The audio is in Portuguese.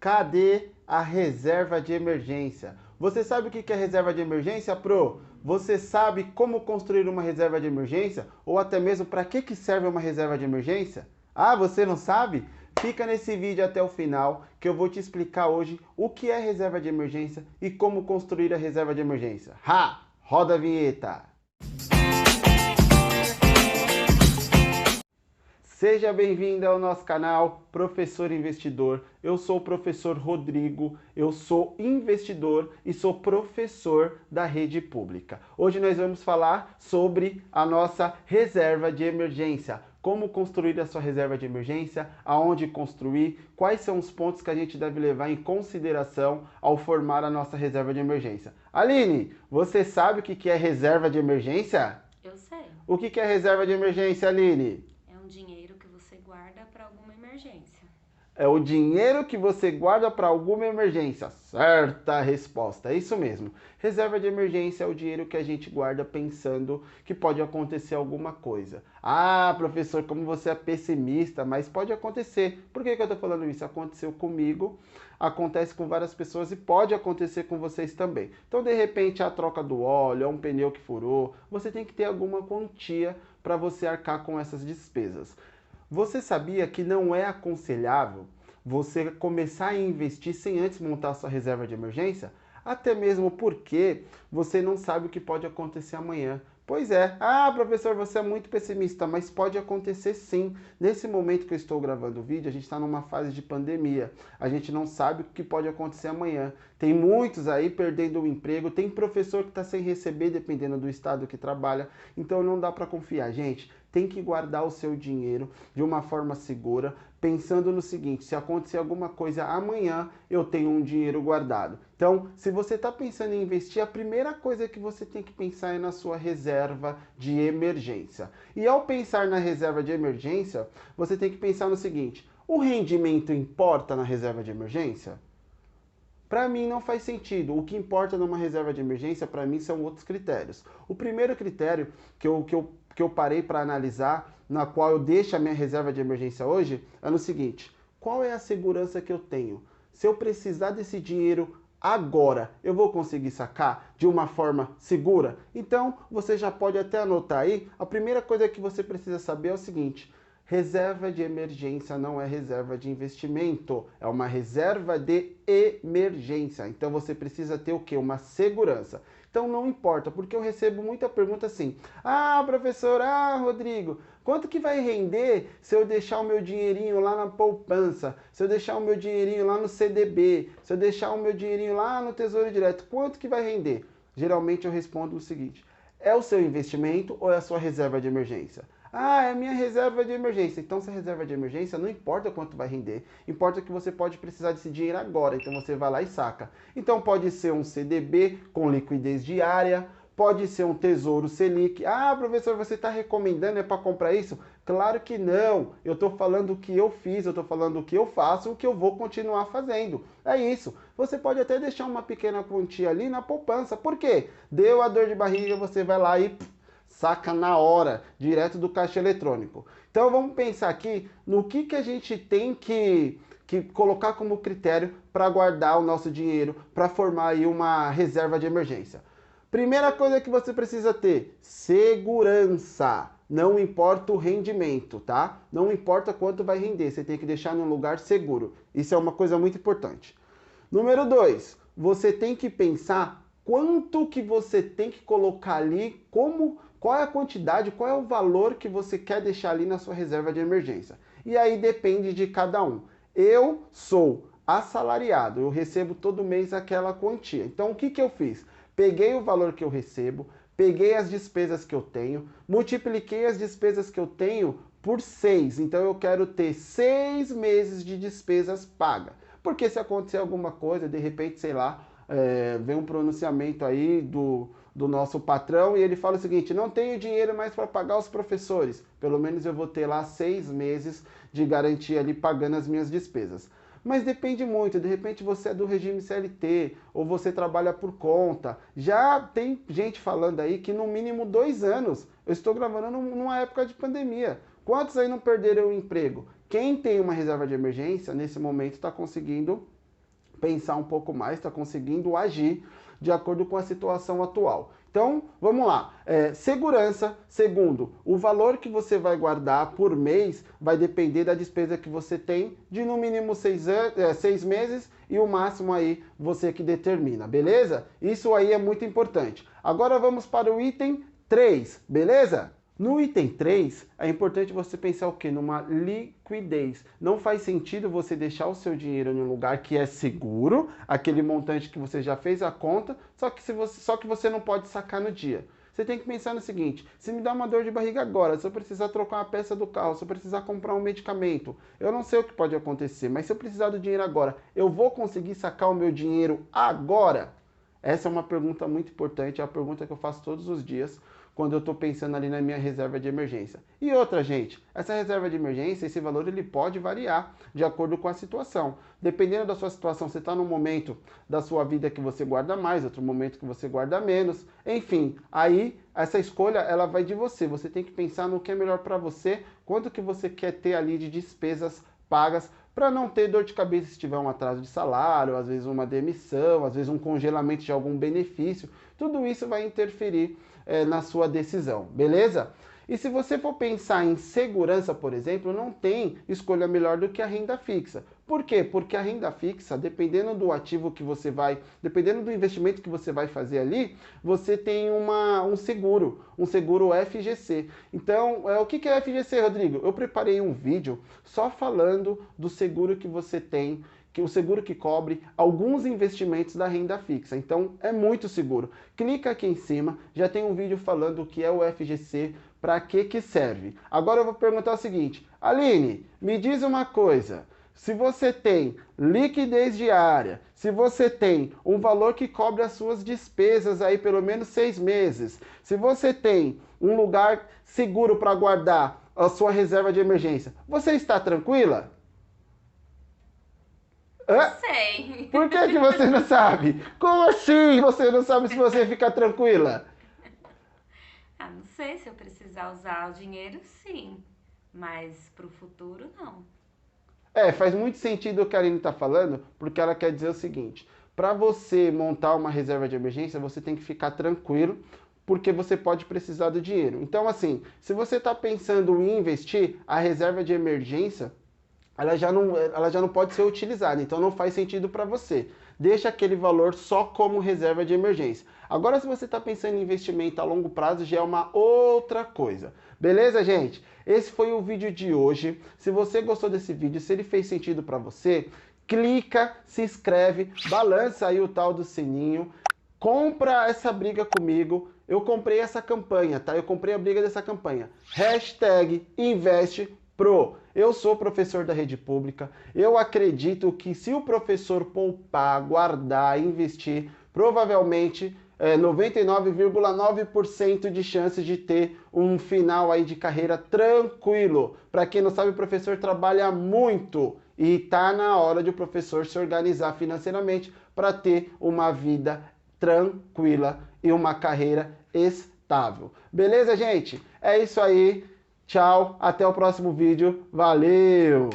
Cadê a reserva de emergência? Você sabe o que é reserva de emergência, Pro? Você sabe como construir uma reserva de emergência? Ou até mesmo para que serve uma reserva de emergência? Ah, você não sabe? Fica nesse vídeo até o final que eu vou te explicar hoje o que é reserva de emergência e como construir a reserva de emergência. Ha! Roda a vinheta! Seja bem-vindo ao nosso canal Professor Investidor. Eu sou o professor Rodrigo, eu sou investidor e sou professor da rede pública. Hoje nós vamos falar sobre a nossa reserva de emergência. Como construir a sua reserva de emergência, aonde construir, quais são os pontos que a gente deve levar em consideração ao formar a nossa reserva de emergência. Aline, você sabe o que é reserva de emergência? Eu sei. O que é reserva de emergência, Aline? É um dinheiro que você guarda para alguma emergência. É o dinheiro que você guarda para alguma emergência. Certa resposta, é isso mesmo. Reserva de emergência é o dinheiro que a gente guarda pensando que pode acontecer alguma coisa. Ah, professor, como você é pessimista, mas pode acontecer. Por que eu estou falando isso? Aconteceu comigo, acontece com várias pessoas e pode acontecer com vocês também. Então, de repente, a troca do óleo, um pneu que furou, você tem que ter alguma quantia para você arcar com essas despesas. Você sabia que não é aconselhável você começar a investir sem antes montar a sua reserva de emergência? Até mesmo porque você não sabe o que pode acontecer amanhã. Pois é, professor, você é muito pessimista, mas pode acontecer sim. Nesse momento que eu estou gravando o vídeo, a gente está numa fase de pandemia. A gente não sabe o que pode acontecer amanhã. Tem muitos aí perdendo o emprego, tem professor que está sem receber, dependendo do estado que trabalha. Então não dá para confiar, gente. Tem que guardar o seu dinheiro de uma forma segura, pensando no seguinte: se acontecer alguma coisa amanhã, eu tenho um dinheiro guardado. Então, se você está pensando em investir, a primeira coisa que você tem que pensar é na sua reserva de emergência. E ao pensar na reserva de emergência, você tem que pensar no seguinte: o rendimento importa na reserva de emergência? Para mim não faz sentido. O que importa numa reserva de emergência, para mim, são outros critérios. O primeiro critério que eu parei para analisar, na qual eu deixo a minha reserva de emergência hoje, é no seguinte: qual é a segurança que eu tenho? Se eu precisar desse dinheiro agora, eu vou conseguir sacar de uma forma segura? Então, você já pode até anotar aí. A primeira coisa que você precisa saber é o seguinte: reserva de emergência não é reserva de investimento, é uma reserva de emergência. Então você precisa ter o quê? Uma segurança. Então não importa, porque eu recebo muita pergunta assim: professor, Rodrigo, quanto que vai render se eu deixar o meu dinheirinho lá na poupança? Se eu deixar o meu dinheirinho lá no CDB? Se eu deixar o meu dinheirinho lá no Tesouro Direto? Quanto que vai render? Geralmente eu respondo o seguinte: é o seu investimento ou é a sua reserva de emergência? É a minha reserva de emergência. Então, se a reserva de emergência, não importa quanto vai render, importa que você pode precisar desse dinheiro agora. Então, você vai lá e saca. Então, pode ser um CDB com liquidez diária, pode ser um Tesouro Selic. Professor, você está recomendando para comprar isso? Claro que não. Eu estou falando o que eu fiz, eu estou falando o que eu faço, o que eu vou continuar fazendo. É isso. Você pode até deixar uma pequena quantia ali na poupança. Por quê? Deu a dor de barriga, você vai lá e saca na hora, direto do caixa eletrônico. Então vamos pensar aqui no que a gente tem que colocar como critério para guardar o nosso dinheiro, para formar aí uma reserva de emergência. Primeira coisa que você precisa ter: segurança. Não importa o rendimento, tá? Não importa quanto vai render, você tem que deixar num lugar seguro. Isso é uma coisa muito importante. Número 2, você tem que pensar quanto que você tem que colocar ali, qual é a quantidade, qual é o valor que você quer deixar ali na sua reserva de emergência. E aí depende de cada um. Eu sou assalariado, eu recebo todo mês aquela quantia. Então o que eu fiz? Peguei o valor que eu recebo, peguei as despesas que eu tenho, multipliquei as despesas que eu tenho por 6. Então eu quero ter 6 meses de despesas pagas. Porque se acontecer alguma coisa, de repente, sei lá, vem um pronunciamento aí do nosso patrão e ele fala o seguinte: não tenho dinheiro mais para pagar os professores. Pelo menos eu vou ter lá 6 meses de garantia ali pagando as minhas despesas. Mas depende muito, de repente você é do regime CLT ou você trabalha por conta. Já tem gente falando aí que no mínimo 2 anos. Eu estou gravando numa época de pandemia. Quantos aí não perderam o emprego? Quem tem uma reserva de emergência, nesse momento, está conseguindo pensar um pouco mais, está conseguindo agir de acordo com a situação atual. Então, vamos lá. Segurança. Segundo, o valor que você vai guardar por mês vai depender da despesa que você tem de no mínimo 6 meses e o máximo aí você que determina, beleza? Isso aí é muito importante. Agora vamos para o item 3, beleza? No item 3, é importante você pensar o quê? Numa liquidez. Não faz sentido você deixar o seu dinheiro em um lugar que é seguro, aquele montante que você já fez a conta, só que você não pode sacar no dia. Você tem que pensar no seguinte, se me dá uma dor de barriga agora, se eu precisar trocar uma peça do carro, se eu precisar comprar um medicamento, eu não sei o que pode acontecer, mas se eu precisar do dinheiro agora, eu vou conseguir sacar o meu dinheiro agora? Essa é uma pergunta muito importante, é a pergunta que eu faço todos os dias, quando eu estou pensando ali na minha reserva de emergência. E outra, gente, essa reserva de emergência, esse valor ele pode variar de acordo com a situação. Dependendo da sua situação, você está num momento da sua vida que você guarda mais, outro momento que você guarda menos. Enfim, aí essa escolha ela vai de você. Você tem que pensar no que é melhor para você, quanto que você quer ter ali de despesas pagas para não ter dor de cabeça se tiver um atraso de salário, às vezes uma demissão, às vezes um congelamento de algum benefício. Tudo isso vai interferir na sua decisão, beleza? E se você for pensar em segurança, por exemplo, não tem escolha melhor do que a renda fixa. Por quê? Porque a renda fixa, dependendo do ativo que você vai, dependendo do investimento que você vai fazer ali, você tem um seguro FGC. Então, o que é FGC, Rodrigo? Eu preparei um vídeo só falando do seguro que você tem, que o seguro que cobre alguns investimentos da renda fixa. Então, é muito seguro. Clica aqui em cima, já tem um vídeo falando o que é o FGC, para que serve. Agora eu vou perguntar o seguinte, Aline, me diz uma coisa, se você tem liquidez diária, se você tem um valor que cobre as suas despesas aí pelo menos 6 meses, se você tem um lugar seguro para guardar a sua reserva de emergência, você está tranquila? Não sei. Por que você não sabe? Como assim você não sabe se você fica tranquila? Ah, não sei, se eu precisar usar o dinheiro, sim. Mas pro futuro, não. Faz muito sentido o que a Aline está falando, porque ela quer dizer o seguinte, para você montar uma reserva de emergência, você tem que ficar tranquilo, porque você pode precisar do dinheiro. Então, assim, se você está pensando em investir, a reserva de emergência, ela já não pode ser utilizada, então não faz sentido para você. Deixa aquele valor só como reserva de emergência. Agora, se você está pensando em investimento a longo prazo, já é uma outra coisa. Beleza, gente? Esse foi o vídeo de hoje. Se você gostou desse vídeo, se ele fez sentido para você, clica, se inscreve, balança aí o tal do sininho, compra essa briga comigo. Eu comprei essa campanha, tá? Eu comprei a briga dessa campanha. #InvestePro. Eu sou professor da rede pública. Eu acredito que se o professor poupar, guardar, investir, provavelmente 99,9% de chance de ter um final aí de carreira tranquilo. Para quem não sabe, o professor trabalha muito e tá na hora de o professor se organizar financeiramente para ter uma vida tranquila e uma carreira estável. Beleza, gente? É isso aí. Tchau, até o próximo vídeo. Valeu!